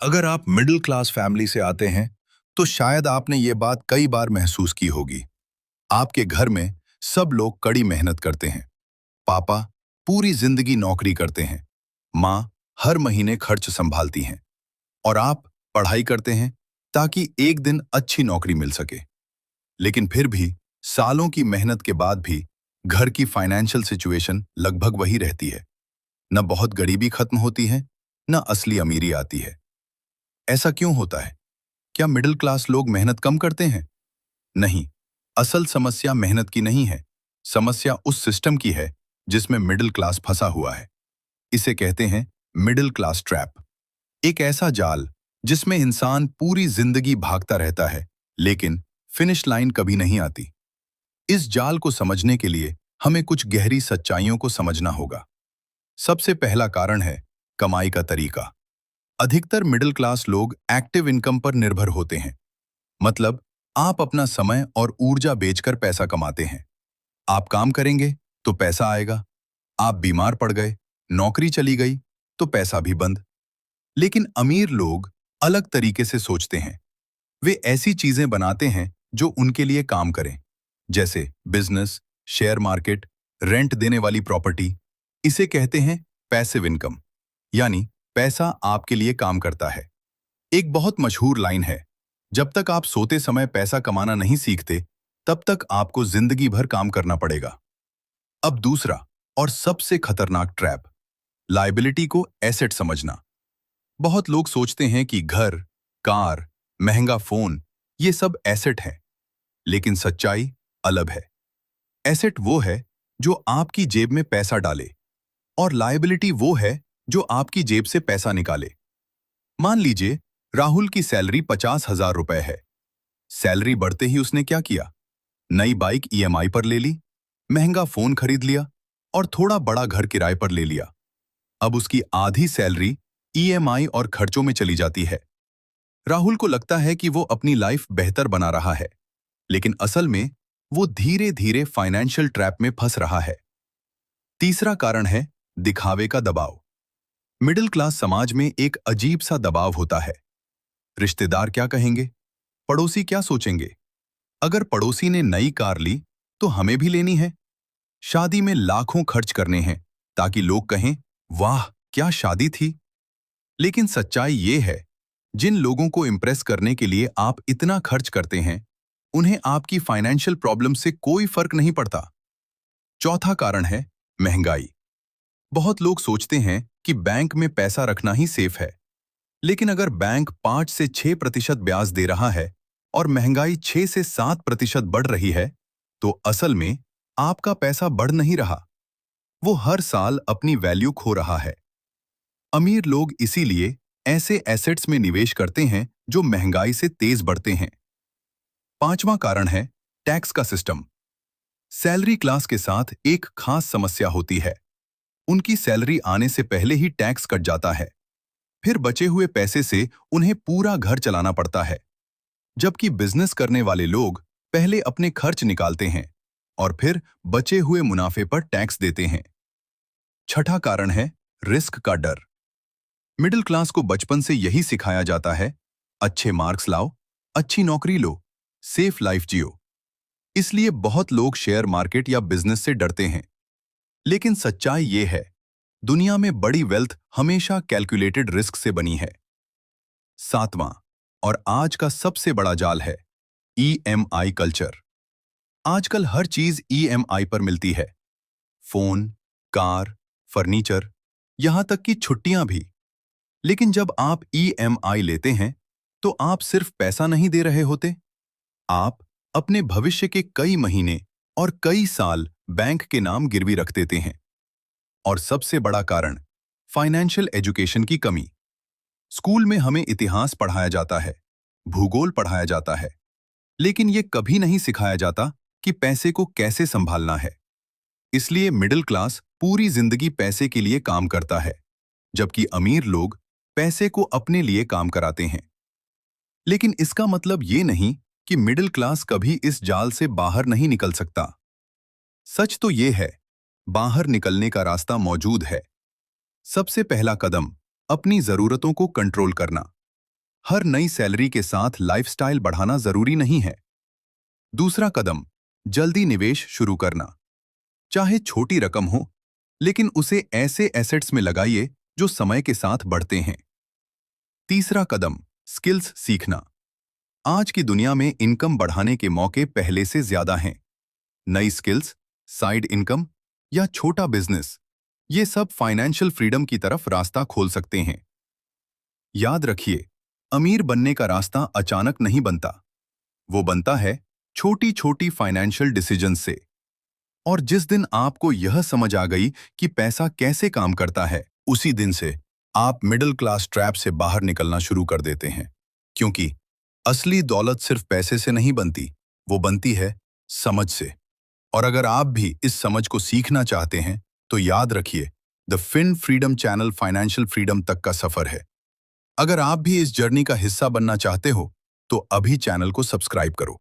अगर आप middle class family से आते हैं, तो शायद आपने ये बात कई बार महसूस की होगी। आपके घर में सब लोग कड़ी मेहनत करते हैं। पापा पूरी जिंदगी नौकरी करते हैं, माँ हर महीने खर्च संभालती हैं, और आप पढ़ाई करते हैं ताकि एक दिन अच्छी नौकरी मिल सके। लेकिन फिर भी सालों की मेहनत के बाद भी घर की फाइनेंशियल सिचुएशन लगभग वही रहती है। न बहुत गरीबी खत्म होती है, न असली अमीरी आती है। ऐसा क्यों होता है? क्या मिडिल क्लास लोग मेहनत कम करते हैं? नहीं। असल समस्या मेहनत की नहीं है। समस्या उस सिस्टम की है जिसमें मिडिल क्लास फंसा हुआ है। इसे कहते हैं मिडिल क्लास ट्रैप। एक ऐसा जाल जिसमें इंसान पूरी जिंदगी भागता रहता है, लेकिन फिनिश लाइन कभी नहीं आती। इस जाल को समझने के लिए हमें कुछ गहरी सच्चाइयों को समझना होगा। सबसे पहला कारण है कमाई का तरीका। अधिकतर मिडिल क्लास लोग एक्टिव इनकम पर निर्भर होते हैं। मतलब, आप अपना समय और ऊर्जा बेचकर पैसा कमाते हैं। आप काम करेंगे तो पैसा आएगा। आप बीमार पड़ गए, नौकरी चली गई, तो पैसा भी बंद। लेकिन अमीर लोग अलग तरीके से सोचते हैं। वे ऐसी चीजें बनाते हैं जो उनके लिए काम करें, जैसे बिजनेस, शेयर मार्केट, रेंट देने वाली प्रॉपर्टी। इसे कहते हैं पैसिव इनकम, यानी पैसा आपके लिए काम करता है। एक बहुत मशहूर लाइन है, जब तक आप सोते समय पैसा कमाना नहीं सीखते, तब तक आपको जिंदगी भर काम करना पड़ेगा। अब दूसरा और सबसे खतरनाक ट्रैप, लायबिलिटी को एसेट समझना। बहुत लोग सोचते हैं कि घर, कार, महंगा फोन, ये सब एसेट है। लेकिन सच्चाई अलग है। एसेट वो है जो आपकी जेब में पैसा डाले, और लायबिलिटी वो है जो आपकी जेब से पैसा निकाले। मान लीजिए राहुल की सैलरी 50,000 रुपए है। सैलरी बढ़ते ही उसने क्या किया? नई बाइक ईएमआई पर ले ली, महंगा फोन खरीद लिया, और थोड़ा बड़ा घर किराए पर ले लिया। अब उसकी आधी सैलरी ईएमआई और खर्चों में चली जाती है। राहुल को लगता है कि वो अपनी लाइफ बेहतर बना रहा है, लेकिन असल में वो धीरे धीरे फाइनेंशियल ट्रैप में फंस रहा है। तीसरा कारण है दिखावे का दबाव। मिडिल क्लास समाज में एक अजीब सा दबाव होता है। रिश्तेदार क्या कहेंगे? पड़ोसी क्या सोचेंगे? अगर पड़ोसी ने नई कार ली, तो हमें भी लेनी है। शादी में लाखों खर्च करने हैं ताकि लोग कहें, वाह क्या शादी थी। लेकिन सच्चाई ये है, जिन लोगों को इम्प्रेस करने के लिए आप इतना खर्च करते हैं, उन्हें आपकी फाइनेंशियल प्रॉब्लम से कोई फर्क नहीं पड़ता। चौथा कारण है महंगाई। बहुत लोग सोचते हैं कि बैंक में पैसा रखना ही सेफ है। लेकिन अगर बैंक 5 से 6% ब्याज दे रहा है और महंगाई 6 से 7% बढ़ रही है, तो असल में आपका पैसा बढ़ नहीं रहा। वो हर साल अपनी वैल्यू खो रहा है। अमीर लोग इसीलिए ऐसे एसेट्स में निवेश करते हैं जो महंगाई से तेज बढ़ते हैं। पांचवां कारण है टैक्स का सिस्टम। सैलरी क्लास के साथ एक खास समस्या होती है। उनकी सैलरी आने से पहले ही टैक्स कट जाता है। फिर बचे हुए पैसे से उन्हें पूरा घर चलाना पड़ता है। जबकि बिजनेस करने वाले लोग पहले अपने खर्च निकालते हैं और फिर बचे हुए मुनाफे पर टैक्स देते हैं। छठा कारण है रिस्क का डर। मिडिल क्लास को बचपन से यही सिखाया जाता है, अच्छे मार्क्स लाओ, अच्छी नौकरी लो, सेफ लाइफ जियो। इसलिए बहुत लोग शेयर मार्केट या बिजनेस से डरते हैं। लेकिन सच्चाई ये है, दुनिया में बड़ी वेल्थ हमेशा कैलकुलेटेड रिस्क से बनी है। सातवां और आज का सबसे बड़ा जाल है ईएमआई कल्चर। आजकल हर चीज ईएमआई पर मिलती है। फोन, कार, फर्नीचर, यहां तक कि छुट्टियां भी। लेकिन जब आप ईएमआई लेते हैं, तो आप सिर्फ पैसा नहीं दे रहे होते, आप अपने भविष्य के कई महीने और कई साल बैंक के नाम गिरवी रख देते हैं। और सबसे बड़ा कारण फाइनेंशियल एजुकेशन की कमी। स्कूल में हमें इतिहास पढ़ाया जाता है, भूगोल पढ़ाया जाता है, लेकिन ये कभी नहीं सिखाया जाता कि पैसे को कैसे संभालना है। इसलिए मिडिल क्लास पूरी जिंदगी पैसे के लिए काम करता है, जबकि अमीर लोग पैसे को अपने लिए काम कराते हैं। लेकिन इसका मतलब ये नहीं कि मिडिल क्लास कभी इस जाल से बाहर नहीं निकल सकता। सच तो ये है, बाहर निकलने का रास्ता मौजूद है। सबसे पहला कदम अपनी जरूरतों को कंट्रोल करना। हर नई सैलरी के साथ लाइफस्टाइल बढ़ाना जरूरी नहीं है। दूसरा कदम, जल्दी निवेश शुरू करना। चाहे छोटी रकम हो, लेकिन उसे ऐसे एसेट्स में लगाइए जो समय के साथ बढ़ते हैं। तीसरा कदम, स्किल्स सीखना। आज की दुनिया में इनकम बढ़ाने के मौके पहले से ज्यादा हैं। नई स्किल्स, साइड इनकम या छोटा बिजनेस, ये सब फाइनेंशियल फ्रीडम की तरफ रास्ता खोल सकते हैं। याद रखिए, अमीर बनने का रास्ता अचानक नहीं बनता। वो बनता है छोटी छोटी फाइनेंशियल डिसीजन से। और जिस दिन आपको यह समझ आ गई कि पैसा कैसे काम करता है, उसी दिन से आप मिडिल क्लास ट्रैप से बाहर निकलना शुरू कर देते हैं। क्योंकि असली दौलत सिर्फ पैसे से नहीं बनती, वो बनती है समझ से। और अगर आप भी इस समझ को सीखना चाहते हैं, तो याद रखिए, the fin freedom channel financial freedom तक का सफर है। अगर आप भी इस जर्नी का हिस्सा बनना चाहते हो, तो अभी चैनल को सब्सक्राइब करो।